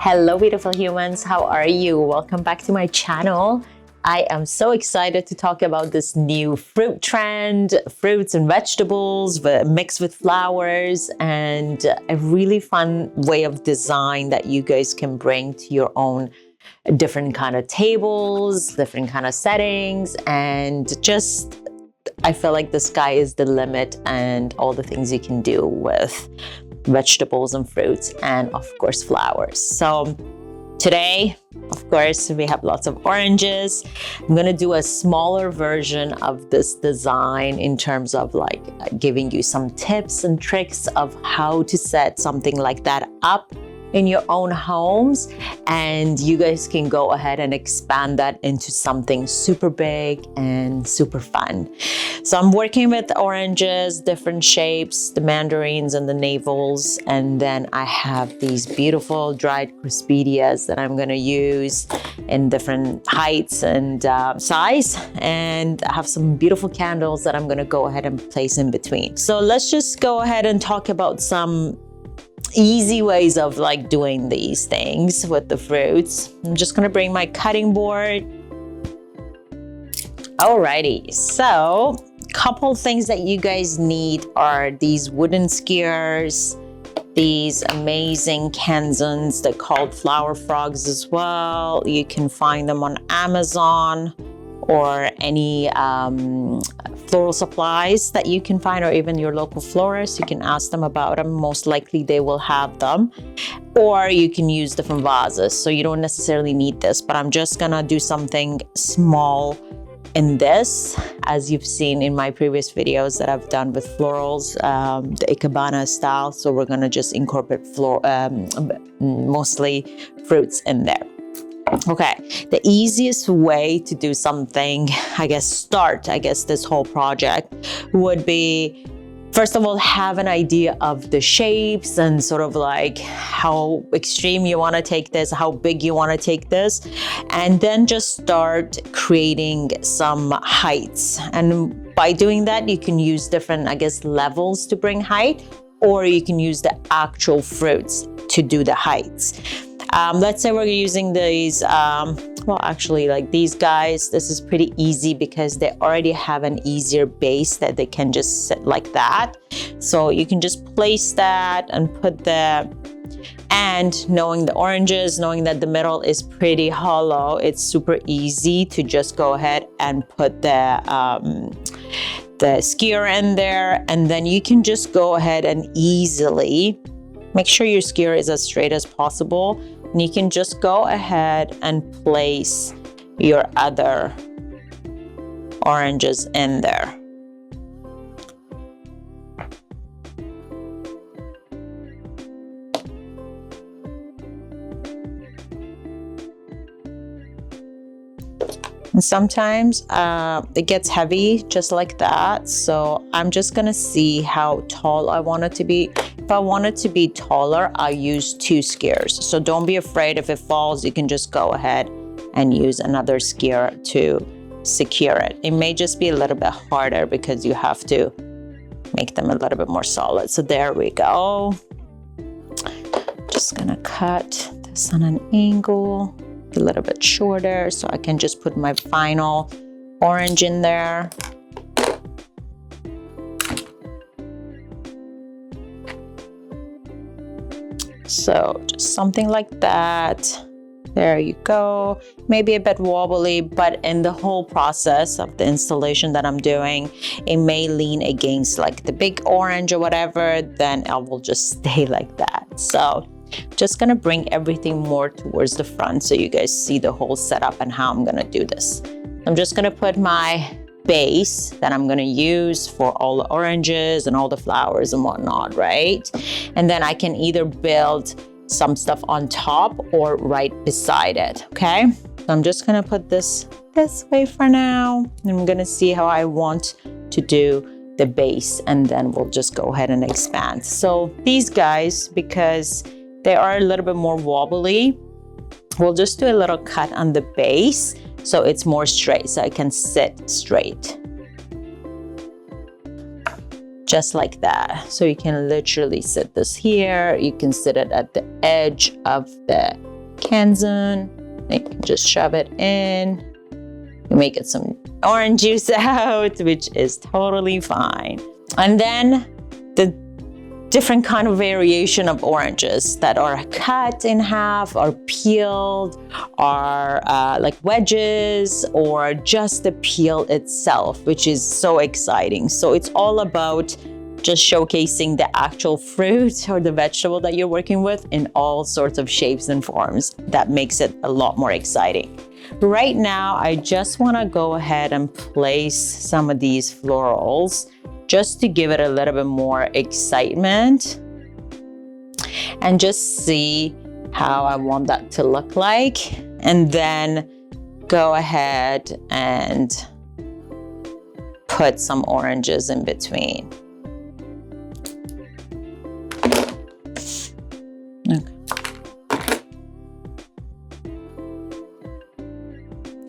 Hello, beautiful humans. How are you? Welcome back to my channel. I am so excited to talk about this new fruit trend, fruits and vegetables mixed with flowers, and a really fun way of design that you guys can bring to your own different kind of tables, different kind of settings, and just I feel like the sky is the limit and all the things you can do with vegetables and fruits and of course flowers. So today, of course, we have lots of oranges. I'm gonna do a smaller version of this design in terms of like giving you some tips and tricks of how to set something like that up in your own homes, and you guys can go ahead and expand that into something super big and super fun. So I'm working with oranges, different shapes, the mandarins and the navels, and then I have these beautiful dried crispedias that I'm gonna use in different heights and size, and I have some beautiful candles that I'm gonna go ahead and place in between. So let's just go ahead and talk about some easy ways of like doing these things with the fruits. I'm just gonna bring my cutting board. Alrighty, so couple things that you guys need are these wooden skewers, these amazing Kanzans. They're called flower frogs as well. You can find them on Amazon or any floral supplies that you can find, or even your local florist. You can ask them about them. Most likely they will have them. Or you can use different vases. So you don't necessarily need this, but I'm just gonna do something small in this, as you've seen in my previous videos that I've done with florals, the Ikebana style. So we're gonna just incorporate mostly fruits in there. Okay, the easiest way to do something, start this whole project would be, first of all, have an idea of the shapes and sort of like how extreme you want to take this, how big you want to take this, and then just start creating some heights. And by doing that, you can use different, levels to bring height, or you can use the actual fruits to do the heights. Let's say we're using these, like these guys. This is pretty easy because they already have an easier base that they can just sit like that. So you can just place that and put and knowing the oranges, knowing that the middle is pretty hollow, it's super easy to just go ahead and put the skewer in there. And then you can just go ahead and easily make sure your skewer is as straight as possible. And you can just go ahead and place your other oranges in there. And sometimes it gets heavy just like that. So I'm just gonna see how tall I want it to be. If I want it to be taller, I use 2 skewers. So don't be afraid if it falls, you can just go ahead and use another skewer to secure it. It may just be a little bit harder because you have to make them a little bit more solid. So there we go. Just gonna cut this on an angle, a little bit shorter, so I can just put my final orange in there. So just something like that. There you go. Maybe a bit wobbly, but in the whole process of the installation that I'm doing, it may lean against like the big orange or whatever, then I will just stay like that. So just gonna bring everything more towards the front so you guys see the whole setup and how I'm gonna do this. I'm just gonna put my base that I'm gonna use for all the oranges and all the flowers and whatnot, right? And then I can either build some stuff on top or right beside it, okay? So I'm just gonna put this way for now. And I'm gonna see how I want to do the base, and then we'll just go ahead and expand. So these guys, because they are a little bit more wobbly, we'll just do a little cut on the base so it's more straight, so I can sit straight. Just like that. So you can literally sit this here. You can sit it at the edge of the Kanzen. You can just shove it in. You make it some orange juice out, which is totally fine. And then the different kind of variation of oranges that are cut in half or peeled, or like wedges, or just the peel itself, which is so exciting. So it's all about just showcasing the actual fruit or the vegetable that you're working with in all sorts of shapes and forms. That makes it a lot more exciting. Right now, I just want to go ahead and place some of these florals just to give it a little bit more excitement and just see how I want that to look like. And then go ahead and put some oranges in between.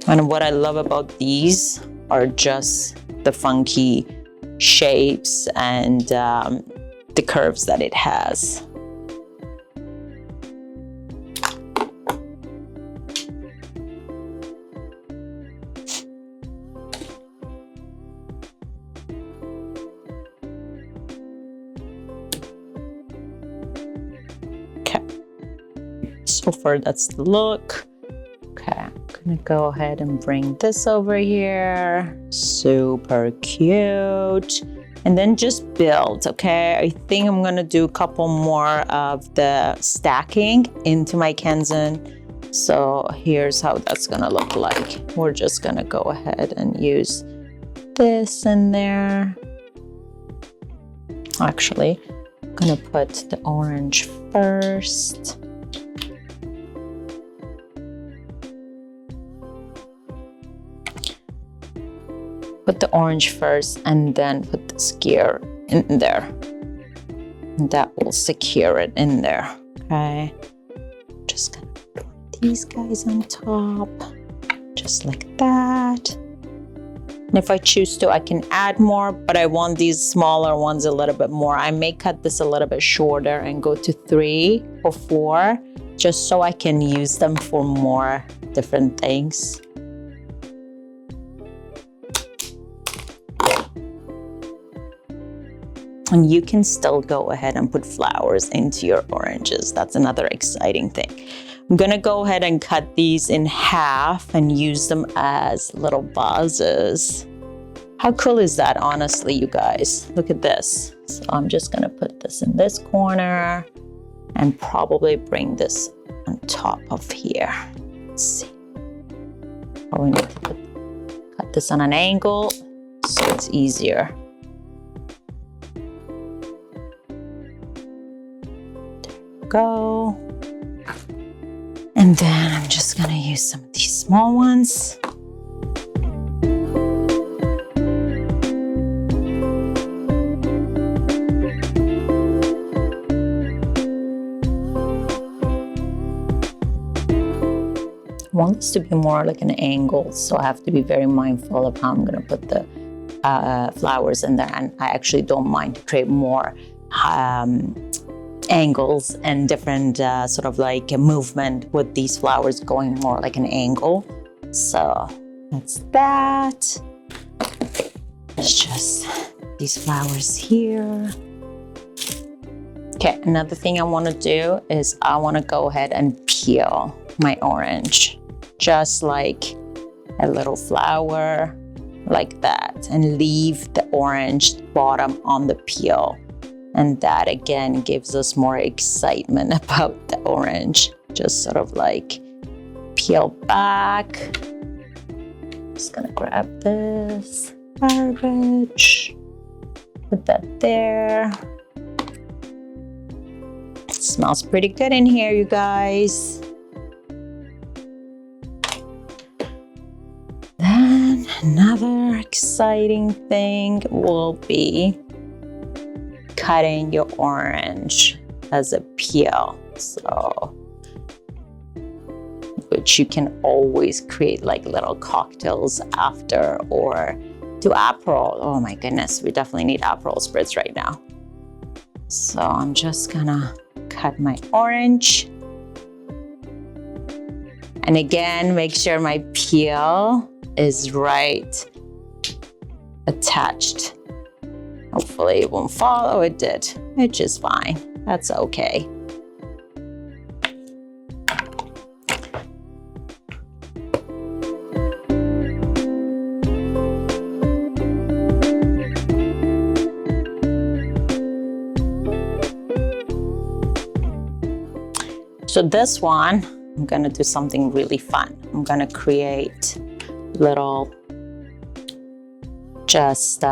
And what I love about these are just the funky shapes and the curves that it has. Okay, so far that's the look. Okay, I'm gonna go ahead and bring this over here. Super cute. And then just build, okay? I think I'm gonna do a couple more of the stacking into my Kanzen. So here's how that's gonna look like. We're just gonna go ahead and use this in there. Actually, I'm gonna put the orange first. Put the orange first and then put the gear in there. And that will secure it in there, okay? Just gonna put these guys on top, just like that. And if I choose to, I can add more, but I want these smaller ones a little bit more. I may cut this a little bit shorter and go to 3 or 4, just so I can use them for more different things. And you can still go ahead and put flowers into your oranges. That's another exciting thing. I'm gonna go ahead and cut these in half and use them as little vases. How cool is that, honestly, you guys? Look at this. So I'm just gonna put this in this corner and probably bring this on top of here. Let's see. Oh, we need to cut this on an angle so it's easier. Go. And then I'm just gonna use some of these small ones. I want this to be more like an angle, so I have to be very mindful of how I'm gonna put the flowers in there. And I actually don't mind to create more angles and different sort of like a movement with these flowers going more like an angle. So that's that. It's just these flowers here. Okay, another thing I want to do is I want to go ahead and peel my orange, just like a little flower like that, and leave the orange bottom on the peel. And that again gives us more excitement about the orange. Just sort of like peel back. Just gonna grab this garbage, put that there. It smells pretty good in here, you guys. Then another exciting thing will be cutting your orange as a peel. So, which you can always create like little cocktails after, or do Aperol. Oh my goodness, we definitely need Aperol spritz right now. So I'm just gonna cut my orange. And again, make sure my peel is right attached. Hopefully it won't fall. Oh, it did, which is fine. That's okay. So this one, I'm gonna do something really fun. I'm gonna create little just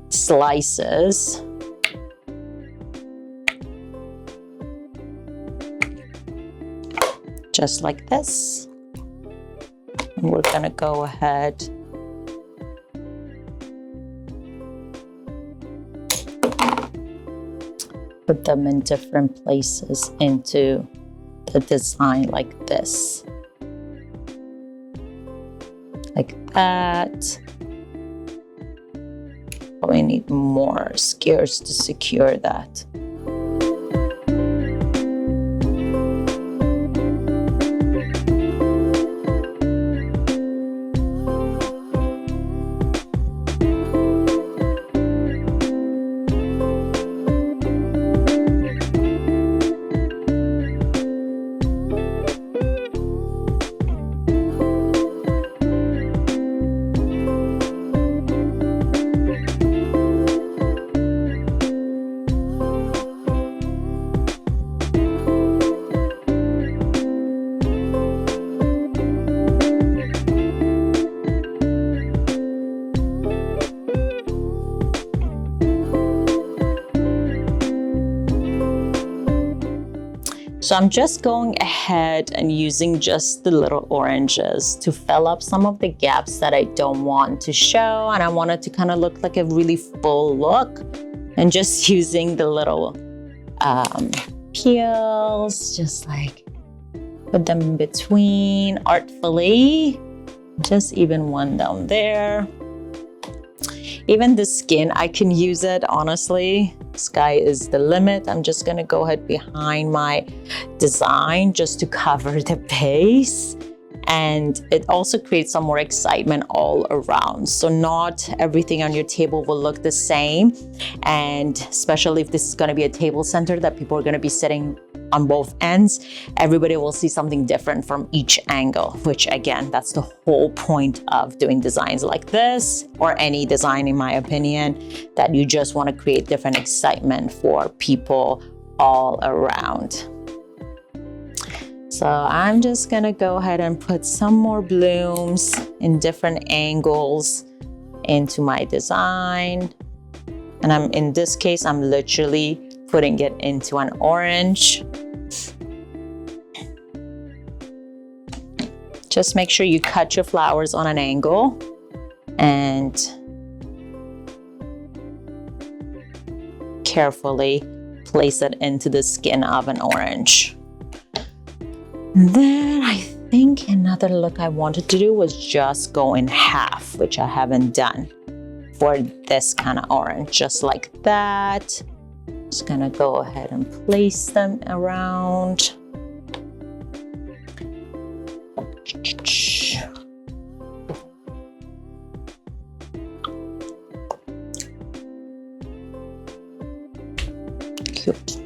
slices. Just like this. And we're gonna go ahead put them in different places into the design like this. Like that. Probably need more skewers to secure that. So I'm just going ahead and using just the little oranges to fill up some of the gaps that I don't want to show, and I want it to kind of look like a really full look, and just using the little peels, just like put them in between artfully, just even one down there. Even the skin, I can use it, honestly. Sky is the limit. I'm just gonna go ahead behind my design just to cover the base. And it also creates some more excitement all around. So not everything on your table will look the same. And especially if this is gonna be a table center that people are gonna be sitting on both ends, everybody will see something different from each angle, which again, that's the whole point of doing designs like this, or any design in my opinion, that you just wanna create different excitement for people all around. So I'm just gonna go ahead and put some more blooms in different angles into my design. And in this case, I'm literally putting it into an orange. Just make sure you cut your flowers on an angle and carefully place it into the skin of an orange. And then I think another look I wanted to do was just go in half, which I haven't done for this kind of orange, just like that. Just gonna go ahead and place them around. Cute.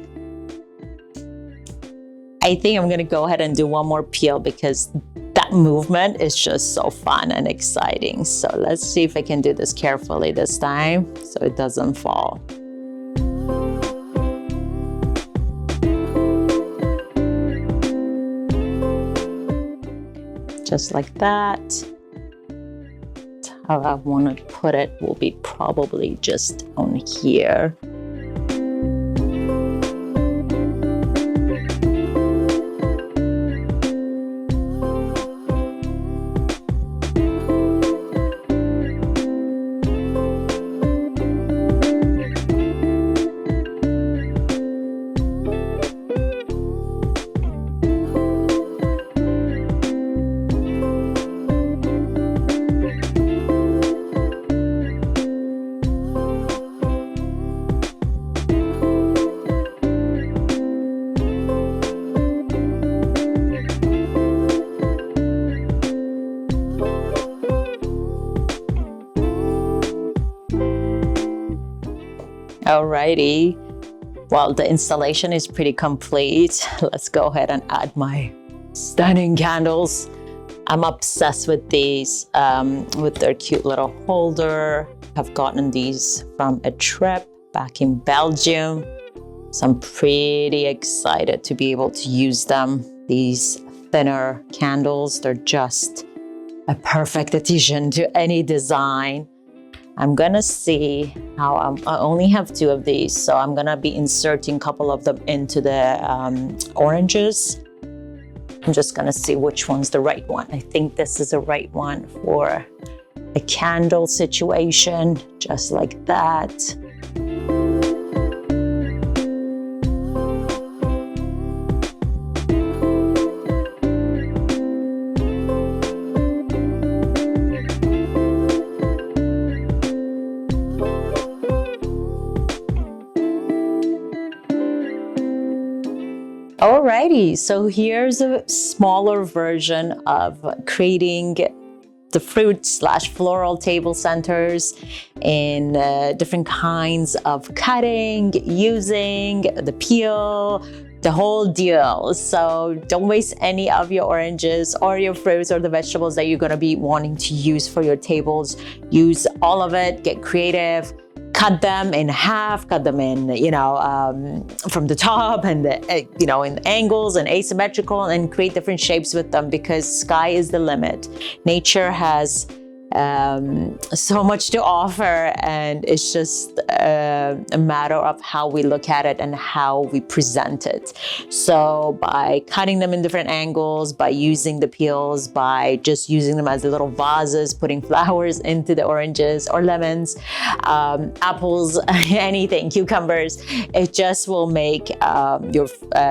I think I'm gonna go ahead and do one more peel because that movement is just so fun and exciting. So let's see if I can do this carefully this time so it doesn't fall. Just like that. How I want to put it will be probably just on here. Alrighty. Well, the installation is pretty complete. Let's go ahead and add my stunning candles. I'm obsessed with these, with their cute little holder. I've gotten these from a trip back in Belgium. So I'm pretty excited to be able to use them. These thinner candles, they're just a perfect addition to any design. I'm gonna see how I only have 2 of these, so I'm gonna be inserting a couple of them into the oranges. I'm just gonna see which one's the right one. I think this is the right one for a candle situation, just like that. Alrighty, so here's a smaller version of creating the fruit/floral table centers in different kinds of cutting, using the peel, the whole deal. So don't waste any of your oranges or your fruits or the vegetables that you're gonna be wanting to use for your tables. Use all of it, get creative. Cut them in half, cut them in, from the top and, in angles and asymmetrical, and create different shapes with them, because sky is the limit. Nature has so much to offer, and it's just a matter of how we look at it and how we present it. So by cutting them in different angles, by using the peels, by just using them as little vases, putting flowers into the oranges or lemons, apples, anything, cucumbers, it just will make your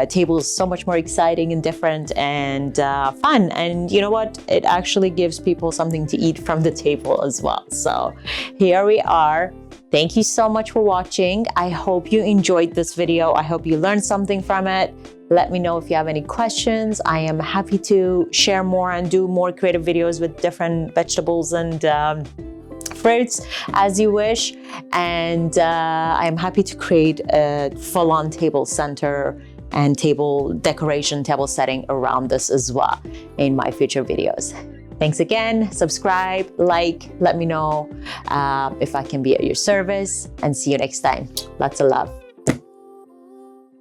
tables so much more exciting and different and fun. And you know what? It actually gives people something to eat from the table as well. So here we are. Thank you so much for watching. I hope you enjoyed this video. I hope you learned something from it. Let me know if you have any questions. I am happy to share more and do more creative videos with different vegetables and fruits as you wish. And I'm happy to create a full-on table center and table decoration, table setting around this as well in my future videos. Thanks again. Subscribe, like, let me know if I can be at your service, and see you next time. Lots of love.